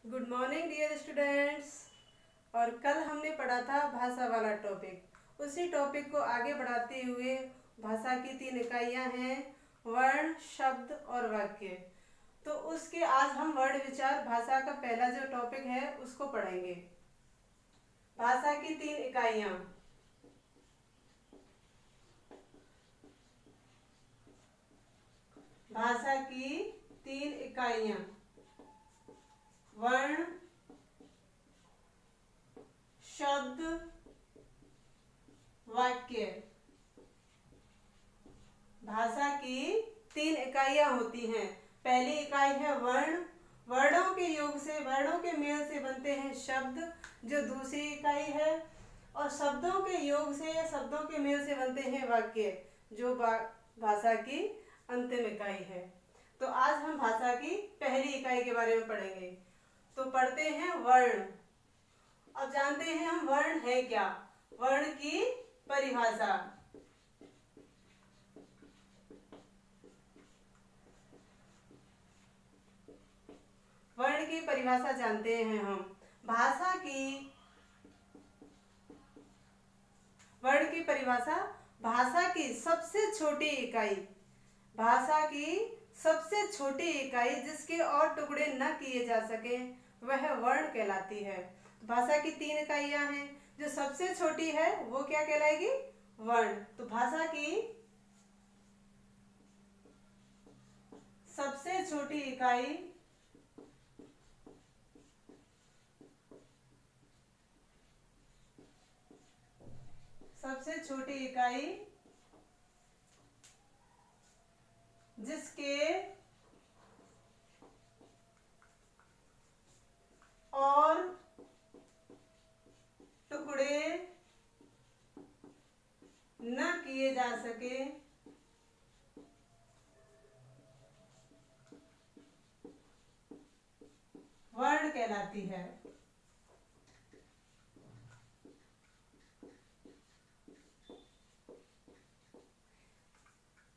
Good morning dear students. और कल हमने पढ़ा था भाषा वाला टॉपिक। उसी टॉपिक को आगे बढ़ाते हुए भाषा की 3 इकाइयां हैं, वर्ण, शब्द और वाक्य। तो उसके आज हम वर्ण विचार भाषा का पहला जो टॉपिक है उसको पढ़ेंगे। भाषा की 3 इकाइयां। भाषा की 3 इकाइयां, वर्ण, शब्द, वाक्य। भाषा की 3 इकाइयां होती हैं। पहली इकाई है वर्ण। वर्णों के योग से, वर्णों के मेल से बनते हैं शब्द, जो दूसरी इकाई है। और शब्दों के योग से या शब्दों के मेल से बनते हैं वाक्य, जो भाषा की अंतिम इकाई है। तो आज हम भाषा की पहली इकाई के बारे में पढ़ेंगे। तो पढ़ते हैं वर्ण। अब जानते हैं हम वर्ण है क्या। वर्ण की परिभाषा। वर्ण की परिभाषा जानते हैं हम। भाषा की वर्ण की परिभाषा, भाषा की सबसे छोटी इकाई। भाषा की सबसे छोटी इकाई जिसके और टुकड़े न किए जा सके वह वर्ण कहलाती है। भाषा की 3 इकाइयां हैं, जो सबसे छोटी है वो क्या कहलाएगी? वर्ण। तो भाषा की सबसे छोटी इकाई जिसके और टुकड़े न किए जा सके वर्ण कहलाती है।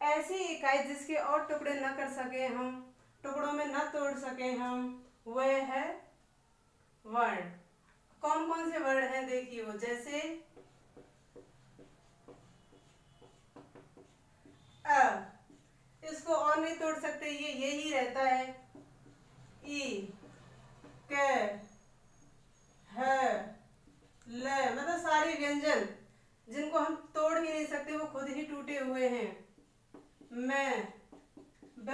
ऐसी इकाई जिसके और टुकड़े न कर सके हम, टुकड़ों में न तोड़ सके हम, वह है वर्ण। कौन कौन से वर्ण हैं देखिए वो, जैसे अ, इसको और नहीं तोड़ सकते, ये यही रहता है। ई, क, ह, ल, मतलब सारे व्यंजन जिनको हम तोड़ ही नहीं सकते, वो खुद ही टूटे हुए हैं। मैं, ब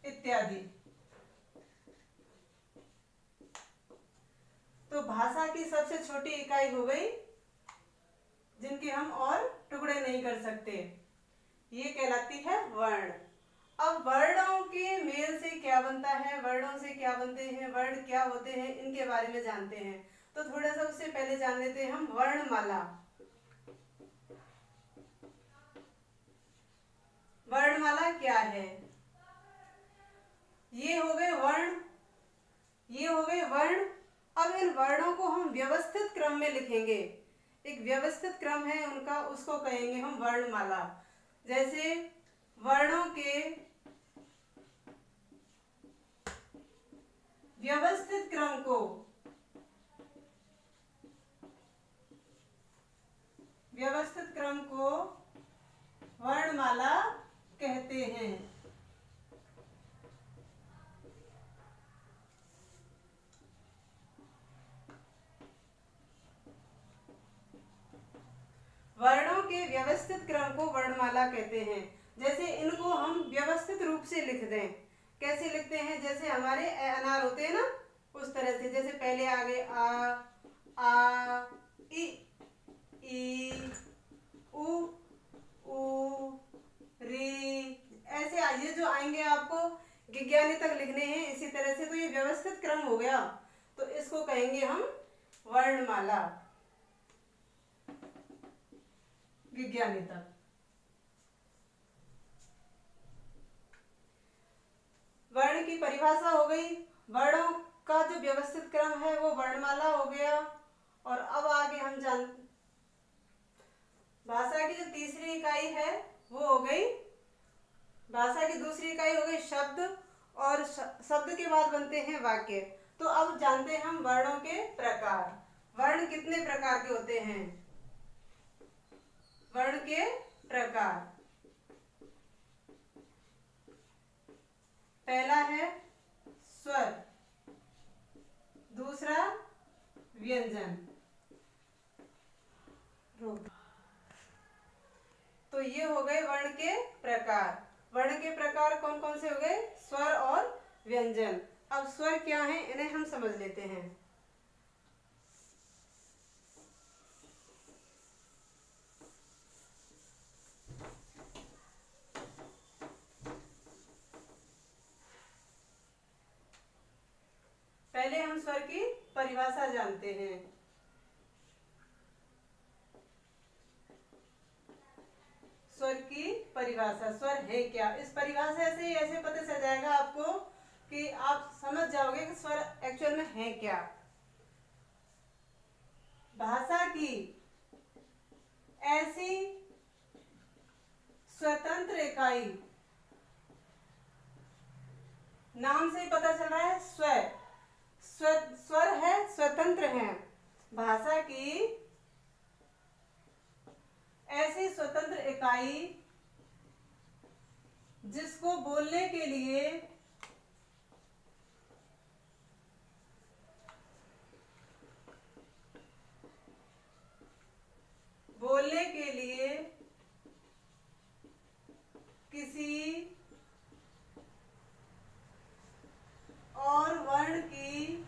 इत्यादि। तो भाषा की सबसे छोटी इकाई हो गई जिनके हम और टुकड़े नहीं कर सकते, ये कहलाती है वर्ण। अब वर्णों के मेल से क्या बनता है, वर्णों से क्या बनते हैं, वर्ण क्या होते हैं, इनके बारे में जानते हैं। तो थोड़ा सा उससे पहले जान लेते हैं हम वर्णमाला। वर्णमाला क्या है? ये हो गए वर्ण, ये हो गए वर्ण। अब इन वर्णों को हम व्यवस्थित क्रम में लिखेंगे। एक व्यवस्थित क्रम है उनका, उसको कहेंगे हम वर्णमाला। जैसे वर्णों के व्यवस्थित क्रम को वर्णमाला कहते हैं। वर्णों के व्यवस्थित क्रम को वर्णमाला कहते हैं। जैसे इनको हम व्यवस्थित रूप से लिख दें, कैसे लिखते हैं? जैसे हमारे अनार होते हैं ना, उस तरह से। जैसे पहले आ गए आ, ई, उ, री, ऐसे ये जो आएंगे आपको विज्ञानी तक लिखने हैं इसी तरह से। तो ये व्यवस्थित क्रम हो गया, तो इसको कहेंगे हम वर्णमाला, विज्ञानी तक। वर्ण की परिभाषा हो गई, वर्णों का जो व्यवस्थित क्रम है वो वर्णमाला हो गया। और अब आगे हम भाषा की जो तीसरी इकाई है वो हो गई, भाषा की दूसरी इकाई हो गई शब्द, और शब्द के बाद बनते हैं वाक्य। तो अब जानते हैं हम वर्णों के प्रकार। वर्ण कितने प्रकार के होते हैं? वर्ण के प्रकार, पहला है स्वर, दूसरा व्यंजन। तो ये हो गए वर्ण के प्रकार। वर्ण के प्रकार कौन कौन से हो गए? स्वर और व्यंजन। अब स्वर क्या है इन्हें हम समझ लेते हैं। पहले हम स्वर की परिभाषा जानते हैं। स्वर की परिभाषा, स्वर है क्या? इस परिभाषा से ही ऐसे पता चल जाएगा आपको कि आप समझ जाओगे कि स्वर एक्चुअल में है क्या। भाषा की ऐसी स्वतंत्र इकाई, नाम से ही पता चल रहा है स्वर, स्वर है, स्वतंत्र है। भाषा की ऐसी स्वतंत्र इकाई जिसको बोलने के लिए किसी और वर्ण की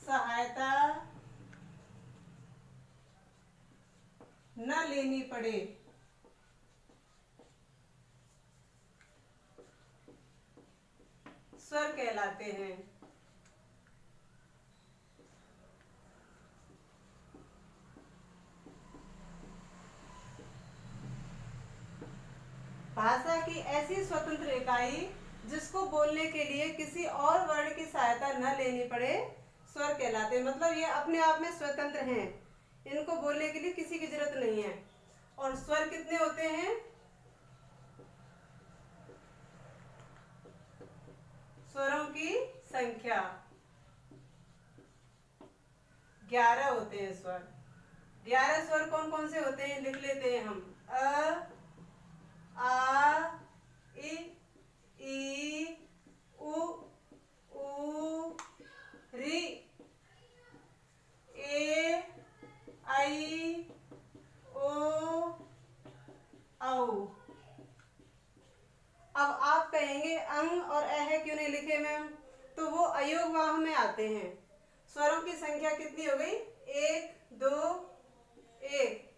सहायता न लेनी पड़े, स्वर कहलाते हैं। भाषा की ऐसी स्वतंत्र इकाई जिसको बोलने के लिए किसी और वर्ण की सहायता न लेनी पड़े, स्वर कहलाते हैं। मतलब ये अपने आप में स्वतंत्र हैं, इनको बोलने के लिए किसी की जरूरत नहीं है। और स्वर कितने होते हैं? स्वरों की संख्या 11 होते हैं स्वर। 11 स्वर कौन कौन से होते हैं लिख लेते हैं हम। अ, आ, इ, ई, उ, री, ए, आई, ओ, औ। अब आप कहेंगे अंग और अह क्यों नहीं लिखे मैम? तो वो अयोगवाह में आते हैं। स्वरों की संख्या कितनी हो गई? 1 2 1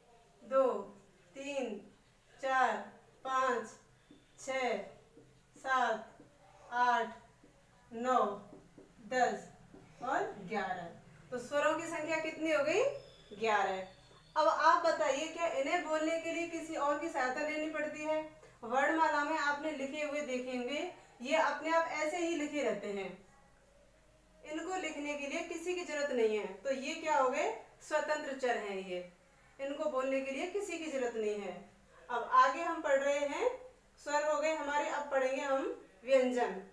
2 3 4 5 6 7 8 9 10 और 11। तो स्वरों की संख्या कितनी हो गई? 11। अब आप बताइए, क्या इन्हें बोलने के लिए किसी और की सहायता लेनी पड़ती है? वर्णमाला में आपने लिखे हुए देखेंगे, ये अपने आप ऐसे ही लिखे रहते हैं, इनको लिखने के लिए किसी की जरूरत नहीं है। तो ये क्या हो गए? स्वतंत्र चर हैं ये, इनको बोलने के लिए किसी की जरूरत नहीं है। अब आगे हम पढ़ रहे हैं, स्वर हो गए हमारे, अब पढ़ेंगे हम व्यंजन।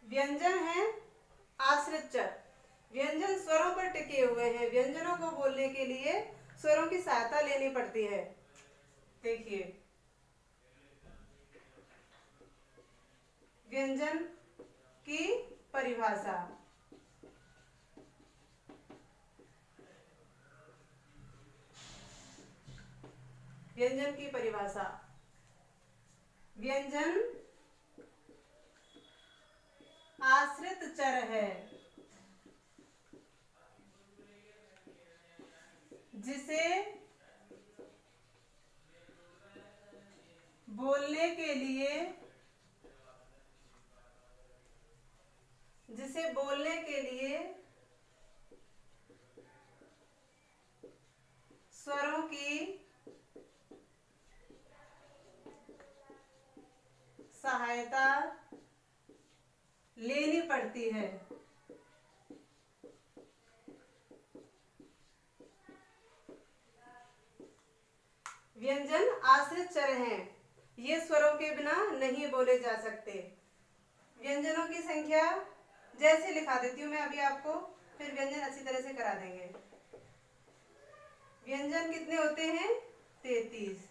व्यंजन है आश्रित चर। व्यंजन स्वरों पर टिके हुए हैं। व्यंजनों को बोलने के लिए स्वरों की सहायता लेनी पड़ती है। देखिए, व्यंजन की परिभाषा। व्यंजन की परिभाषा, व्यंजन आश्रित चर है जिसे बोलने के लिए स्वरों की सहायता लेनी पड़ती है। व्यंजन आश्रित चर हैं, ये स्वरों के बिना नहीं बोले जा सकते। व्यंजनों की संख्या जैसे लिखा देती हूँ मैं अभी आपको, फिर व्यंजन अच्छी तरह से करा देंगे। व्यंजन कितने होते हैं? 33।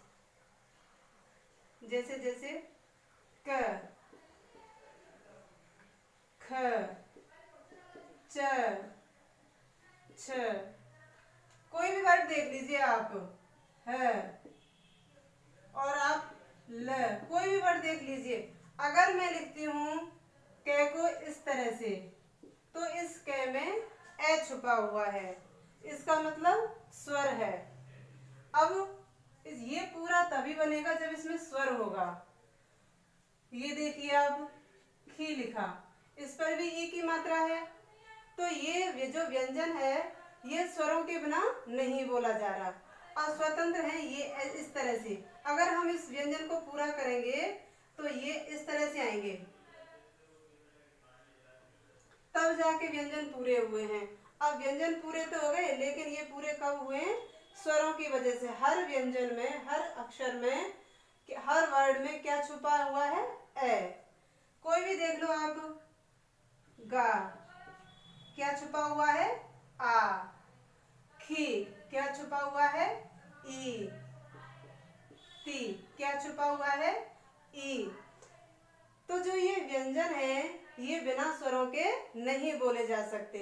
जैसे जैसे क, ख, च, छ, कोई भी वर्ड देख लीजिए आप, है, और आप ल, कोई भी वर्ड देख लीजिए। अगर मैं लिखती हूँ क को इस तरह से, तो इस क में ए छुपा हुआ है, इसका मतलब स्वर है। अब ये पूरा तभी बनेगा जब इसमें स्वर होगा। ये देखिए आप, खी लिखा, इस पर भी ई की मात्रा है, तो ये जो व्यंजन है ये स्वरों के बिना नहीं बोला जा रहा, अस्वतंत्र है ये इस तरह से। अगर हम इस व्यंजन को पूरा करेंगे तो ये इस तरह से आएंगे, तब जाके व्यंजन पूरे हुए हैं। अब व्यंजन पूरे तो हो गए, लेकिन ये पूरे कब हुए? स्वरों की वजह से। हर व्यंजन में, हर अक्षर में, हर वर्ड में क्या छुपा हुआ है? ए। कोई भी देख लो आप, गा, क्या छुपा हुआ है? आ। खी, क्या छुपा हुआ है? ई। ती, क्या छुपा हुआ है? ई। तो जो ये व्यंजन है ये बिना स्वरों के नहीं बोले जा सकते।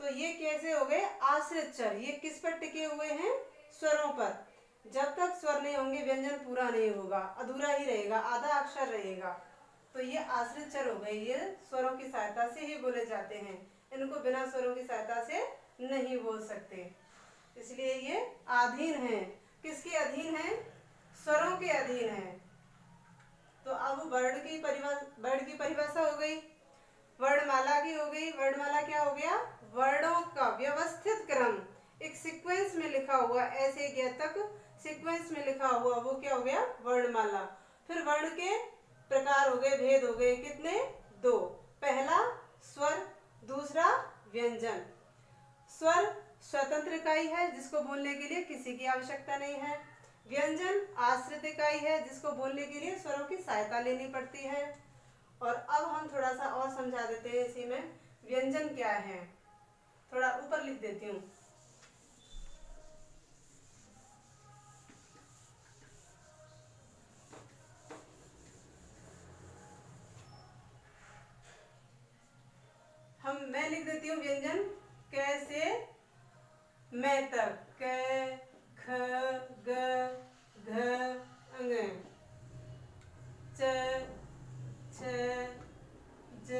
तो ये कैसे हो गए? आश्रित चर। ये किस पर टिके हुए हैं? स्वरों पर। जब तक स्वर नहीं होंगे व्यंजन पूरा नहीं होगा, अधूरा ही रहेगा, आधा अक्षर रहेगा। तो ये आश्रित चर हो गए, ये स्वरों की सहायता से ही बोले जाते हैं, इनको बिना स्वरों की सहायता से नहीं बोल सकते। इसलिए ये अधीन है। किसके अधीन है? स्वरों के अधीन है। तो अब वर्ड की परिभाषा हो गई, वर्णमाला की हो गई। वर्णमाला क्या हो गया? वर्णों का व्यवस्थित क्रम, एक सीक्वेंस में लिखा हुआ, ऐसे गया तक सीक्वेंस में लिखा हुआ, वो क्या हो गया? वर्णमाला। फिर वर्ण के प्रकार हो गए, भेद हो गए, कितने? 2। पहला स्वर, दूसरा व्यंजन। स्वर स्वतंत्र इकाई है जिसको बोलने के लिए किसी की आवश्यकता नहीं है। व्यंजन आश्रित इकाई है जिसको बोलने के लिए स्वरों की सहायता लेनी पड़ती है। और अब हम थोड़ा सा और समझा देते हैं इसी में, व्यंजन क्या है। थोड़ा ऊपर लिख देती हूँ। मैं लिख देती हूँ व्यंजन कैसे मैं तक, क, ख, ग, घ, अंग, च, छ, ज,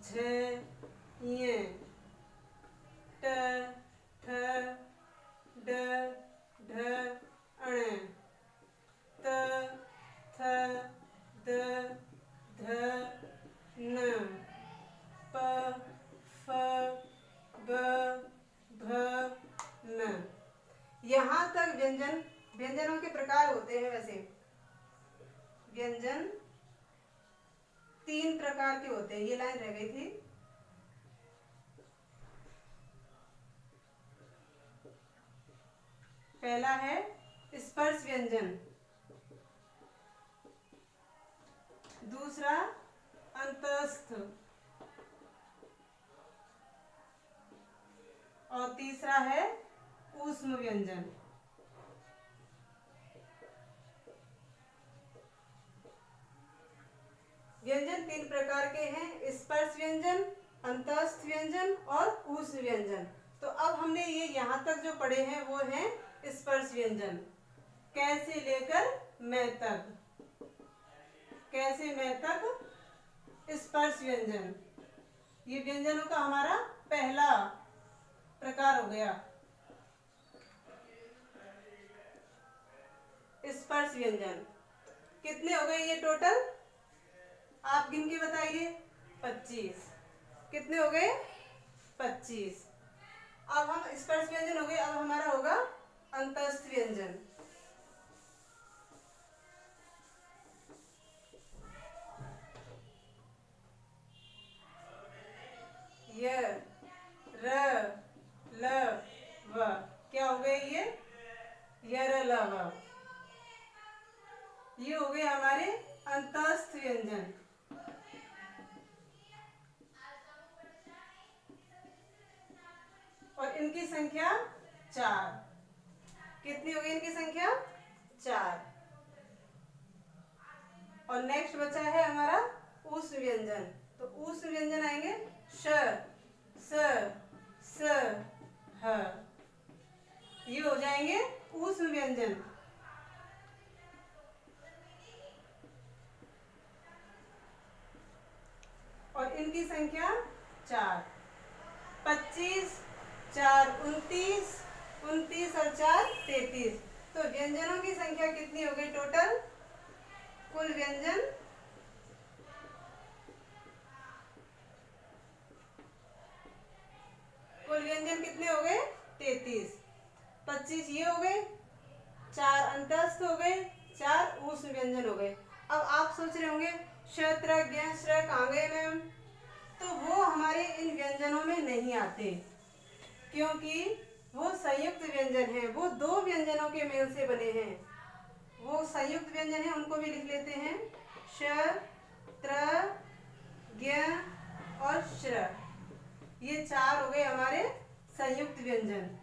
झ, ञ, ट, ठ, ड, ढ, अण, त, थ, द, ध, न, प, फ, ब, भ, न। यहाँ तक व्यंजनों के प्रकार होते हैं। वैसे व्यंजन 3 प्रकार के होते हैं। ये लाइन रह गई थी। पहला है स्पर्श व्यंजन, दूसरा अंतस्थ, और तीसरा है ऊष्म व्यंजन। व्यंजन 3 प्रकार के हैं, स्पर्श व्यंजन, अंतस्थ व्यंजन और ऊष्म व्यंजन। तो अब हमने ये यहाँ तक जो पढ़े हैं वो हैं स्पर्श व्यंजन, कैसे लेकर मैं तक, कैसे मैं तक स्पर्श व्यंजन। ये व्यंजनों का हमारा पहला प्रकार हो गया, स्पर्श व्यंजन। कितने हो गए ये टोटल? आप गिन के बताइए। 25। कितने हो गए? 25। अब हम स्पर्श व्यंजन हो गए, अब हमारा होगा अंतस्थ व्यंजन। य, र, ल, व, क्या हो गए ये? य, र, ल, व। ये हो गए हमारे अंतस्थ व्यंजन। और इनकी संख्या 4। कितनी हो गई इनकी संख्या? 4। और नेक्स्ट बचा है हमारा ऊष्म व्यंजन। तो ऊष्म व्यंजन आएंगे श, स, स, ह। ये हो जाएंगे ऊष्म व्यंजन। और इनकी संख्या 4। 25, 4 29, 29 और 4 33। तो व्यंजनों की संख्या कितनी हो गई टोटल? कुल व्यंजन कितने हो गए? 33। 25 ये हो गए, 4 अंतस्थ हो गए, 4 ऊष्म व्यंजन हो गए। अब आप सोच रहे होंगे क्षत्र ज्ञ श्र कहाँ गए मैम? तो वो हमारे इन व्यंजनों में नहीं आते, क्योंकि वो संयुक्त व्यंजन हैं। वो 2 व्यंजनों के मेल से बने हैं। वो संयुक्त व्यंजन है, उनको भी लिख लेते हैं। श, त्र, ज्ञ और श्र। ये 4 हो गए हमारे संयुक्त व्यंजन।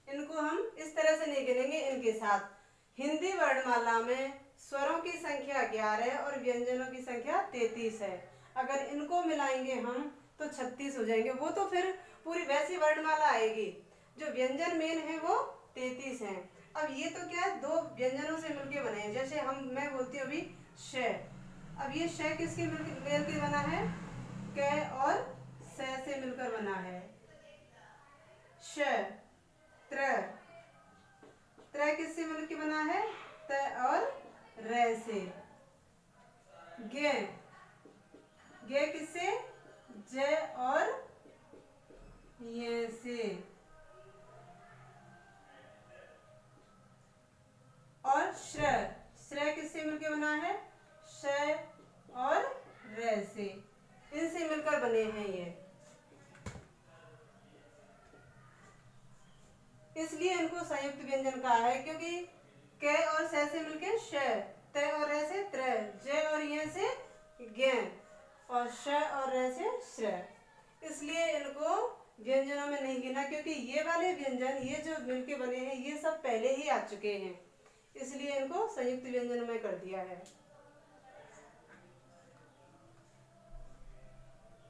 इनको हम इस तरह से नहीं गिनेंगे इनके साथ। हिंदी वर्णमाला में स्वरों की संख्या 11 और व्यंजनों की संख्या 33 है। अगर इनको मिलाएंगे हम तो 36 हो जाएंगे। वो तो फिर पूरी वैसी वर्णमाला आएगी। जो व्यंजन मेन है वो 33 हैं। अब ये तो क्या है, 2 व्यंजनों से मिलके बने हैं। जैसे मैं बोलती हूँ अभी श। अब ये श किसके मेल के बना है? क और स से मिलकर बना है। श, त्र, त्र किससे मिलकर बना है? त और र से। ज्ञ, ज्ञ किससे? ज और य से। और श्र, श्र किससे मिलकर बना है? श और र से। इनसे मिलकर बने हैं ये। इसलिए इनको संयुक्त व्यंजन कहा है, क्योंकि क और स से मिलकर श, त और र से त्र, ज और य से ज्ञ और श और र से श्र। इसलिए इनको व्यंजनों में नहीं गिना, क्योंकि ये वाले व्यंजन ये जो मिलके बने हैं ये सब पहले ही आ चुके हैं। इसलिए इनको संयुक्त व्यंजन में कर दिया है।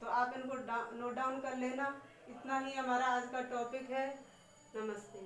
तो आप इनको नोट डाउन कर लेना। इतना ही हमारा आज का टॉपिक है। नमस्ते।